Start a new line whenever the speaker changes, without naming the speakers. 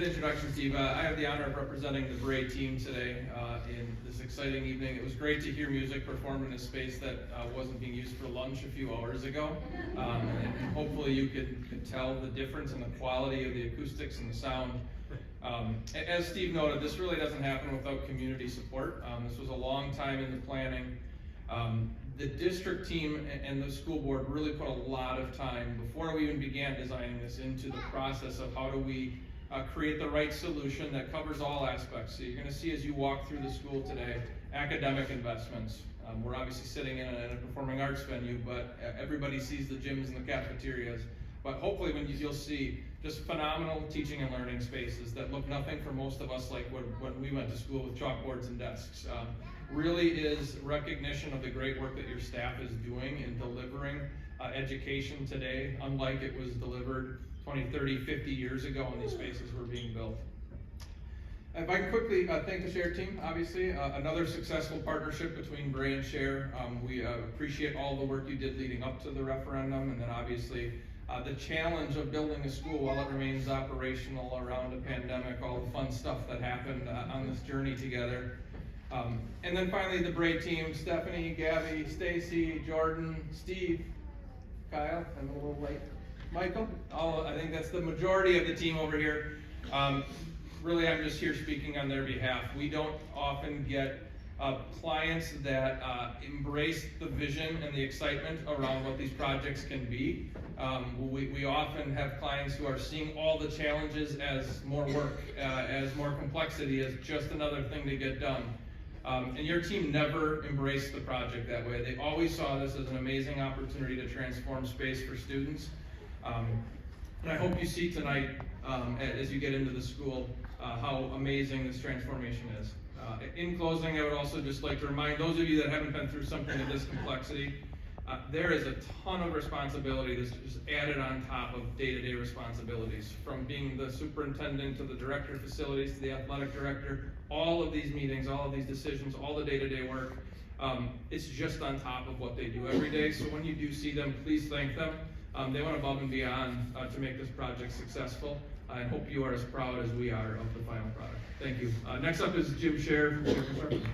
the introduction, Steve. I have the honor of representing the Bray team today in this exciting evening. It was great to hear music performed in a space that wasn't being used for lunch a few hours ago. And hopefully you could tell the difference in the quality of the acoustics and the sound. As Steve noted, this really doesn't happen without community support. This was a long time in the planning. The district team and the school board really put a lot of time before we even began designing this into the process of how do we create the right solution that covers all aspects. So you're going to see as you walk through the school today, academic investments. We're obviously sitting in a performing arts venue, but everybody sees the gyms and the cafeterias. But hopefully you'll see just phenomenal teaching and learning spaces that look nothing for most of us like when we went to school with chalkboards and desks. Really is recognition of the great work that your staff is doing in delivering education today, unlike it was delivered 20, 30, 50 years ago when these spaces were being built. If I can quickly thank the Share team, obviously, another successful partnership between Bray and Share. We appreciate all the work you did leading up to the referendum, and then obviously the challenge of building a school while it remains operational around a pandemic, all the fun stuff that happened on this journey together. And then finally the Bray team, Stephanie, Gabby, Stacy, Jordan, Steve, Kyle, I'm a little late, Michael, I think that's the majority of the team over here. Really, I'm just here speaking on their behalf. We don't often get clients that embrace the vision and the excitement around what these projects can be. We often have clients who are seeing all the challenges as more work, as more complexity, as just another thing to get done. And your team never embraced the project that way. They always saw this as an amazing opportunity to transform space for students. And I hope you see tonight, as you get into the school, how amazing this transformation is. In closing, I would also just like to remind those of you that haven't been through something of this complexity, there is a ton of responsibility that's just added on top of day-to-day responsibilities, from being the superintendent to the director of facilities to the athletic director. All of these meetings, all of these decisions, all the day-to-day work, it's just on top of what they do every day. So when you do see them, please thank them. They went above and beyond to make this project successful. I hope you are as proud as we are of the final product. Thank you. Next up is Jim Scher from Construction.